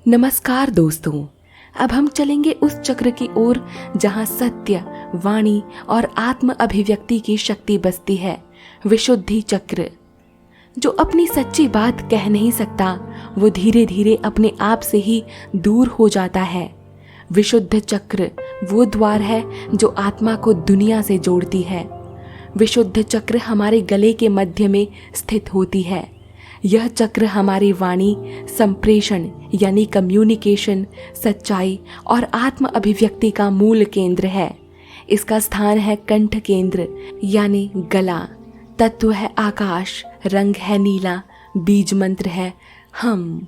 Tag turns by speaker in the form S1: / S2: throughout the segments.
S1: नमस्कार दोस्तों, अब हम चलेंगे उस चक्र की ओर जहां सत्य, वाणी और आत्म अभिव्यक्ति की शक्ति बसती है। विशुद्धि चक्र। जो अपनी सच्ची बात कह नहीं सकता वो धीरे धीरे अपने आप से ही दूर हो जाता है। विशुद्ध चक्र वो द्वार है जो आत्मा को दुनिया से जोड़ती है। विशुद्ध चक्र हमारे गले के मध्य में स्थित होती है। यह चक्र हमारी वाणी, संप्रेषण यानी कम्युनिकेशन, सच्चाई और आत्म अभिव्यक्ति का मूल केंद्र है। इसका स्थान है कंठ केंद्र यानी गला। तत्व है आकाश, रंग है नीला, बीज मंत्र है हम,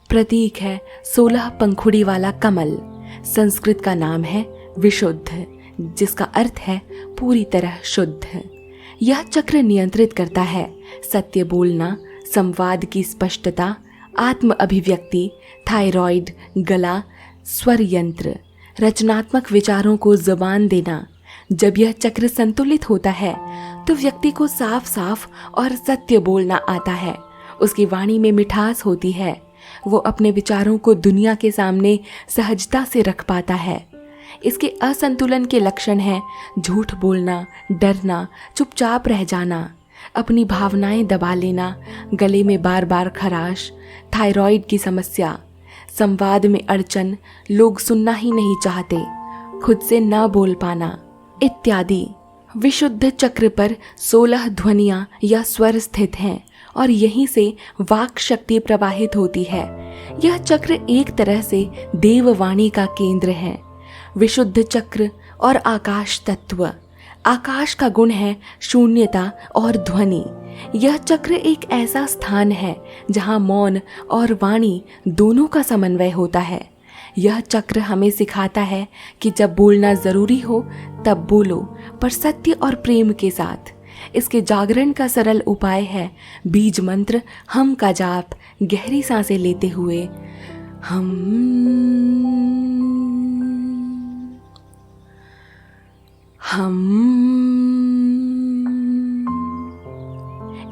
S1: प्रतीक है 16 पंखुड़ी वाला कमल। संस्कृत का नाम है विशुद्ध, जिसका अर्थ है पूरी तरह शुद्ध। यह चक्र नियंत्रित करता है सत्य बोलना, संवाद की स्पष्टता, आत्म अभिव्यक्ति, थायराइड, गला, स्वर यंत्र, रचनात्मक विचारों को जुबान देना। जब यह चक्र संतुलित होता है तो व्यक्ति को साफ साफ और सत्य बोलना आता है। उसकी वाणी में मिठास होती है। वो अपने विचारों को दुनिया के सामने सहजता से रख पाता है। इसके असंतुलन के लक्षण हैं झूठ बोलना, डरना, चुपचाप रह जाना, अपनी भावनाएं दबा लेना, गले में बार बार खराश, थायराइड की समस्या, संवाद में अड़चन, लोग सुनना ही नहीं चाहते, खुद से ना बोल पाना इत्यादि। विशुद्ध चक्र पर 16 ध्वनियां या स्वर स्थित हैं और यहीं से वाक शक्ति प्रवाहित होती है। यह चक्र एक तरह से देववाणी का केंद्र है। विशुद्ध चक्र और आकाश तत्व। आकाश का गुण है शून्यता और ध्वनि। यह चक्र एक ऐसा स्थान है जहां मौन और वाणी दोनों का समन्वय होता है। यह चक्र हमें सिखाता है कि जब बोलना जरूरी हो तब बोलो, पर सत्य और प्रेम के साथ। इसके जागरण का सरल उपाय है बीज मंत्र हम का जाप, गहरी सांसें लेते हुए हम।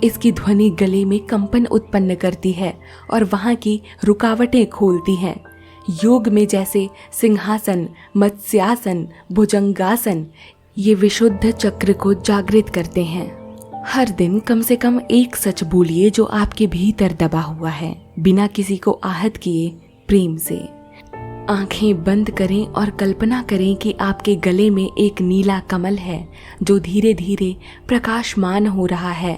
S1: इसकी ध्वनि गले में कंपन उत्पन्न करती है और वहां की रुकावटें खोलती हैं। योग में जैसे सिंहासन, मत्स्यासन, भुजंगासन ये विशुद्ध चक्र को जागृत करते हैं। हर दिन कम से कम एक सच बोलिए जो आपके भीतर दबा हुआ है, बिना किसी को आहत किए, प्रेम से। आंखें बंद करें और कल्पना करें कि आपके गले में एक नीला कमल है जो धीरे धीरे प्रकाशमान हो रहा है।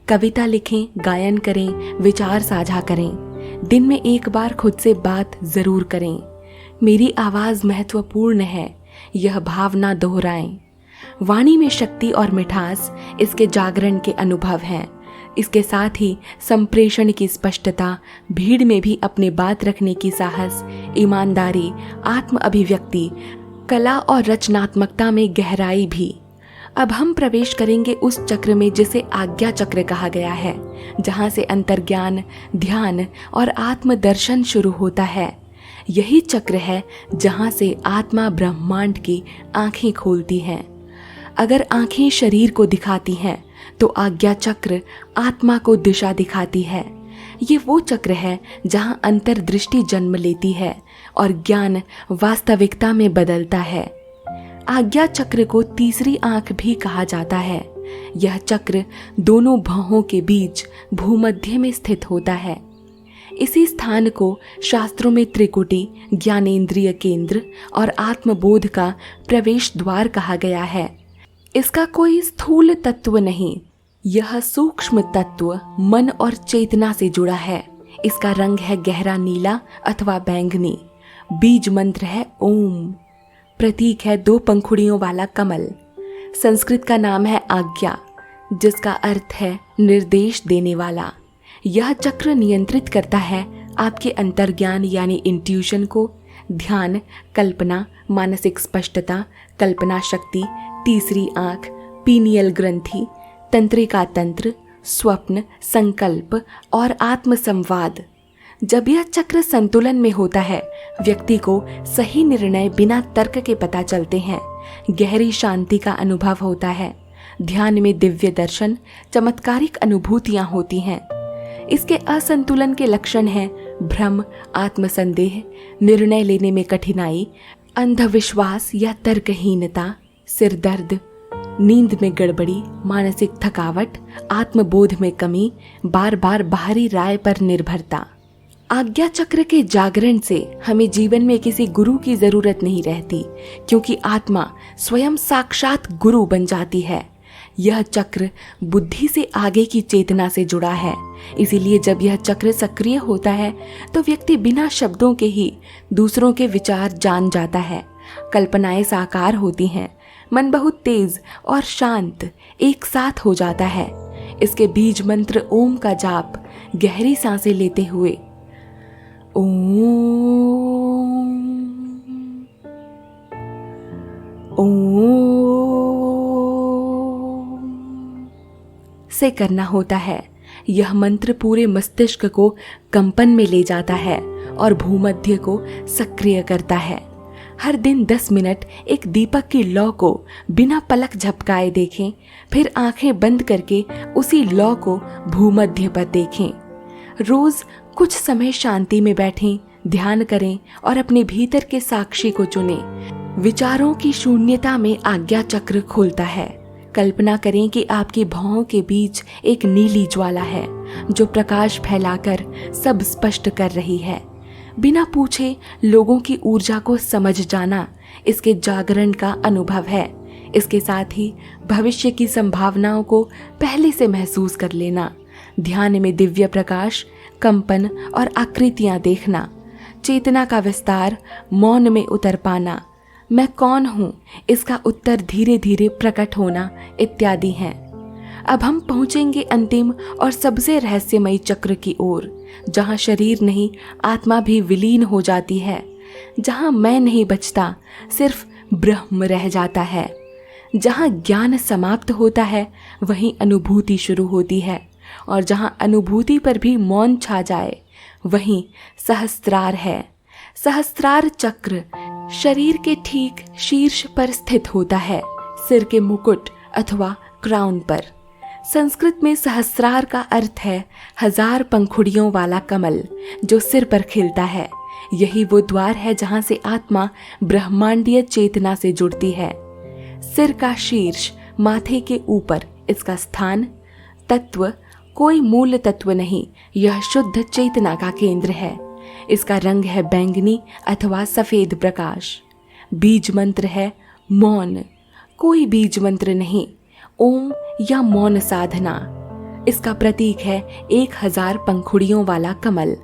S1: कविता लिखें, गायन करें, विचार साझा करें। दिन में एक बार खुद से बात जरूर करें, मेरी आवाज़ महत्वपूर्ण है, यह भावना दोहराएं। वाणी में शक्ति और मिठास इसके जागरण के अनुभव हैं। इसके साथ ही संप्रेषण की स्पष्टता, भीड़ में भी अपने बात रखने की साहस, ईमानदारी, आत्म अभिव्यक्ति, कला और रचनात्मकता में गहराई भी। अब हम प्रवेश करेंगे उस चक्र में जिसे आज्ञा चक्र कहा गया है, जहां से अंतर्ज्ञान, ध्यान और आत्मदर्शन शुरू होता है। यही चक्र है जहां से आत्मा ब्रह्मांड की आंखें खोलती हैं। अगर आंखें शरीर को दिखाती हैं तो आज्ञा चक्र आत्मा को दिशा दिखाती है। ये वो चक्र है जहां अंतर्दृष्टि जन्म लेती है और ज्ञान वास्तविकता में बदलता है। आज्ञा चक्र को तीसरी आंख भी कहा जाता है। यह चक्र दोनों भौहों के बीच भूमध्य में स्थित होता है। इसी स्थान को शास्त्रों में त्रिकुटी, ज्ञानेंद्रिय केंद्र और आत्मबोध का प्रवेश द्वार कहा गया है। इसका कोई स्थूल तत्व नहीं, यह सूक्ष्म तत्व मन और चेतना से जुड़ा है। इसका रंग है गहरा नीला अथवा बैंगनी। बीज मंत्र है ओम, प्रतीक है 2 पंखुड़ियों वाला कमल। संस्कृत का नाम है आज्ञा, जिसका अर्थ है निर्देश देने वाला। यह चक्र नियंत्रित करता है आपके अंतर्ज्ञान यानी इंट्यूशन को, ध्यान, कल्पना, मानसिक स्पष्टता, कल्पना शक्ति, तीसरी आंख, पीनियल ग्रंथि, तंत्रिका तंत्र, स्वप्न, संकल्प और आत्म संवाद। जब यह चक्र संतुलन में होता है, व्यक्ति को सही निर्णय बिना तर्क के पता चलते हैं। गहरी शांति का अनुभव होता है। ध्यान में दिव्य दर्शन, चमत्कारिक अनुभूतियां होती हैं। इसके असंतुलन के लक्षण हैं भ्रम, आत्मसंदेह, निर्णय लेने में कठिनाई, अंधविश्वास या तर्कहीनता, सिर दर्द, नींद में गड़बड़ी, मानसिक थकावट, आत्मबोध में कमी, बार बार बाहरी राय पर निर्भरता। आज्ञा चक्र के जागरण से हमें जीवन में किसी गुरु की जरूरत नहीं रहती, क्योंकि आत्मा स्वयं साक्षात गुरु बन जाती है। यह चक्र बुद्धि से आगे की चेतना से जुड़ा है, इसीलिए जब यह चक्र सक्रिय होता है तो व्यक्ति बिना शब्दों के ही दूसरों के विचार जान जाता है। कल्पनाएं साकार होती हैं, मन बहुत तेज और शांत एक साथ हो जाता है। इसके बीज मंत्र ओम का जाप गहरी सांसें लेते हुए ओम ओम से करना होता है। यह मंत्र पूरे मस्तिष्क को कंपन में ले जाता है और भूमध्य को सक्रिय करता है। हर दिन 10 मिनट एक दीपक की लौ को बिना पलक झपकाए देखें, फिर आंखें बंद करके उसी लौ को भूमध्य पर देखें। रोज कुछ समय शांति में बैठें, ध्यान करें और अपने भीतर के साक्षी को चुनें। विचारों की शून्यता में आज्ञा चक्र खुलता है। कल्पना करें कि आपकी भौहों के बीच एक नीली ज्वाला है जो प्रकाश फैलाकर सब स्पष्ट कर रही है। बिना पूछे लोगों की ऊर्जा को समझ जाना इसके जागरण का अनुभव है। इसके साथ ही भविष्य की संभावनाओं को पहले से महसूस कर लेना, ध्यान में दिव्य प्रकाश, कंपन और आकृतियां देखना, चेतना का विस्तार, मौन में उतर पाना, मैं कौन हूँ इसका उत्तर धीरे धीरे प्रकट होना इत्यादि हैं। अब हम पहुंचेंगे अंतिम और सबसे रहस्यमयी चक्र की ओर, जहां शरीर नहीं आत्मा भी विलीन हो जाती है, जहां मैं नहीं बचता, सिर्फ ब्रह्म रह जाता है। जहां ज्ञान समाप्त होता है वहीं अनुभूति शुरू होती है, और जहां अनुभूति पर भी मौन छा जाए वहीं सहस्त्रार है। सहस्त्रार चक्र शरीर के ठीक शीर्ष पर स्थित होता है, सिर के मुकुट अथवा क्राउन पर। संस्कृत में सहस्रार का अर्थ है 1000 पंखुड़ियों वाला कमल जो सिर पर खिलता है। यही वो द्वार है जहां से आत्मा ब्रह्मांडीय चेतना से जुड़ती है। सिर का शीर्ष, माथे के ऊपर इसका स्थान। तत्व कोई मूल तत्व नहीं, यह शुद्ध चेतना का केंद्र है। इसका रंग है बैंगनी अथवा सफेद प्रकाश। बीज मंत्र है मौन, कोई बीज मंत्र नहीं, ओम या मौन साधना। इसका प्रतीक है 1000 पंखुड़ियों वाला कमल।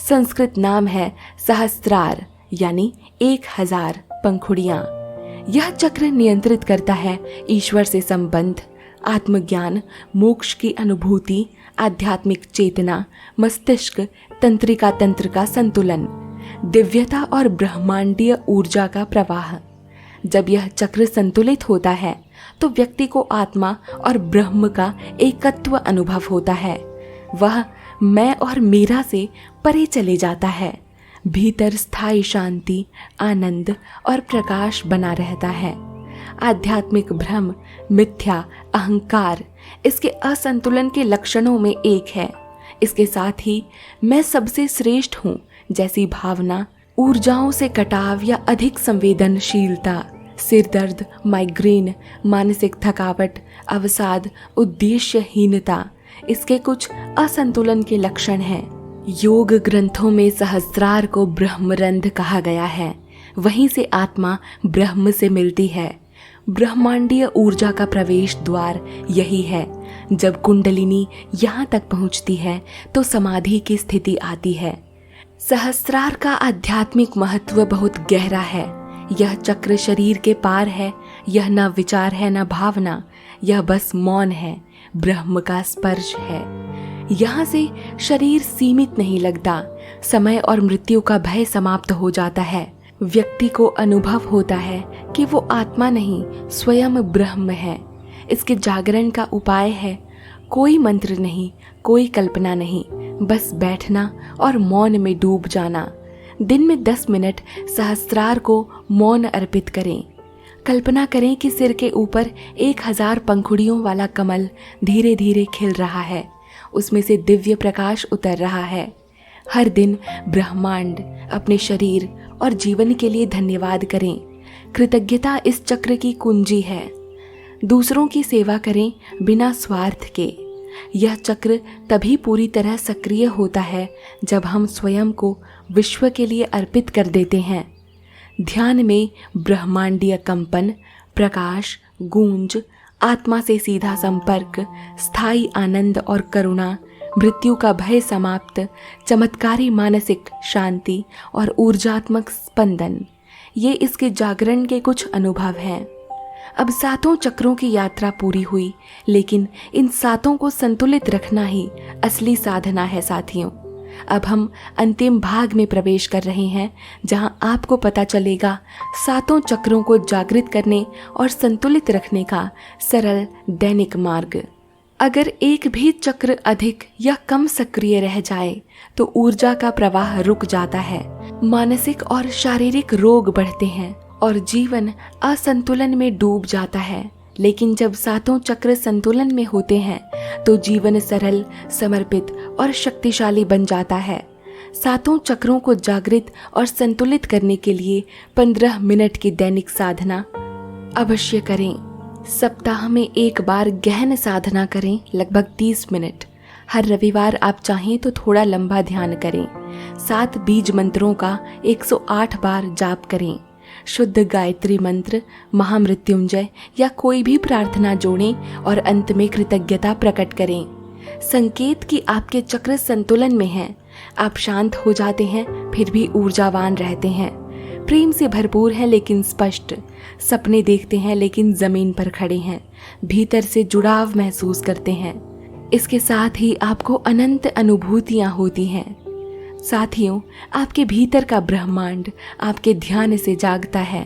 S1: संस्कृत नाम है सहस्त्रार, यानी 1000 पंखुड़ियां। यह चक्र नियंत्रित करता है ईश्वर से संबंध, आत्मज्ञान, मोक्ष की अनुभूति, आध्यात्मिक चेतना, मस्तिष्क, तंत्रिका तंत्र का संतुलन, दिव्यता और ब्रह्मांडीय ऊर्जा का प्रवाह। जब यह चक्र संतुलित होता है तो व्यक्ति को आत्मा और ब्रह्म का एकत्व अनुभव होता है। वह मैं और मेरा से परे चले जाता है। भीतर स्थायी शांति, आनंद और प्रकाश बना रहता है। आध्यात्मिक भ्रम, मिथ्या, अहंकार इसके असंतुलन के लक्षणों में एक है। इसके साथ ही मैं सबसे श्रेष्ठ हूँ जैसी भावना, ऊर्जाओं से कटाव या अधिक संवेदनशीलता, सिर दर्द, माइग्रेन, मानसिक थकावट, अवसाद, उद्देश्यहीनता इसके कुछ असंतुलन के लक्षण हैं। योग ग्रंथों में सहस्त्रार को ब्रह्मरंध्र कहा गया है। वहीं से आत्मा ब्रह्म से मिलती है। ब्रह्मांडीय ऊर्जा का प्रवेश द्वार यही है। जब कुंडलिनी यहाँ तक पहुँचती है तो समाधि की स्थिति आती है। सहस्त्रार का आध्यात्मिक महत्व बहुत गहरा है। यह चक्र शरीर के पार है। यह न विचार है न भावना, यह बस मौन है, ब्रह्म का स्पर्श है। यहाँ से शरीर सीमित नहीं लगता। समय और मृत्यु का भय समाप्त हो जाता है। व्यक्ति को अनुभव होता है कि वो आत्मा नहीं, स्वयं ब्रह्म है। इसके जागरण का उपाय है कोई मंत्र नहीं, कोई कल्पना नहीं, बस बैठना और मौन में डूब जाना। दिन में 10 मिनट सहस्त्रार को मौन अर्पित करें। कल्पना करें कि सिर के ऊपर 1000 पंखुड़ियों वाला कमल धीरे धीरे खिल रहा है उसमें से दिव्य प्रकाश उतर रहा है। हर दिन ब्रह्मांड, अपने शरीर और जीवन के लिए धन्यवाद करें। कृतज्ञता इस चक्र की कुंजी है। दूसरों की सेवा करें बिना स्वार्थ के। यह चक्र तभी पूरी तरह सक्रिय होता है जब हम स्वयं को विश्व के लिए अर्पित कर देते हैं। ध्यान में ब्रह्मांडीय कंपन, प्रकाश, गूंज, आत्मा से सीधा संपर्क, स्थायी आनंद और करुणा, मृत्यु का भय समाप्त, चमत्कारी मानसिक शांति और ऊर्जात्मक स्पंदन, ये इसके जागरण के कुछ अनुभव हैं। अब 7 चक्रों की यात्रा पूरी हुई, लेकिन इन 7 को संतुलित रखना ही असली साधना है साथियों। अब हम अंतिम भाग में प्रवेश कर रहे हैं, जहां आपको पता चलेगा 7 चक्रों को जागृत करने और संतुलित रखने का सरल दैनिक मार्ग। अगर एक भी चक्र अधिक या कम सक्रिय रह जाए तो ऊर्जा का प्रवाह रुक जाता है, मानसिक और शारीरिक रोग बढ़ते हैं और जीवन असंतुलन में डूब जाता है। लेकिन जब 7 चक्र संतुलन में होते हैं तो जीवन सरल, समर्पित और शक्तिशाली बन जाता है। 7 चक्रों को जागृत और संतुलित करने के लिए 15 मिनट की दैनिक साधना अवश्य करें। सप्ताह में एक बार गहन साधना करें, लगभग 30 मिनट। हर रविवार आप चाहें तो थोड़ा लंबा ध्यान करें। 7 बीज मंत्रों का 108 बार जाप करें। शुद्ध गायत्री मंत्र, महामृत्युंजय या कोई भी प्रार्थना जोड़ें और अंत में कृतज्ञता प्रकट करें। संकेत कि आपके चक्र संतुलन में हैं। आप शांत हो जाते हैं फिर भी ऊर्जावान रहते हैं। प्रेम से भरपूर हैं लेकिन स्पष्ट। सपने देखते हैं लेकिन जमीन पर खड़े हैं। भीतर से जुड़ाव महसूस करते हैं। इसके साथ ही आपको अनंत अनुभूतियां होती हैं। साथियों, आपके भीतर का ब्रह्मांड आपके ध्यान से जागता है।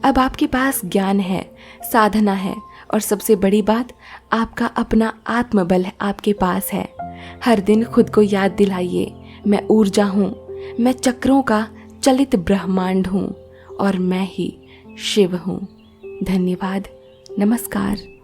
S1: अब आपके पास ज्ञान है, साधना है और सबसे बड़ी बात, आपका अपना आत्मबल आपके पास है। हर दिन खुद को याद दिलाइए, मैं ऊर्जा हूँ, मैं चक्रों का चलित ब्रह्मांड हूँ और मैं ही शिव हूँ। धन्यवाद। नमस्कार।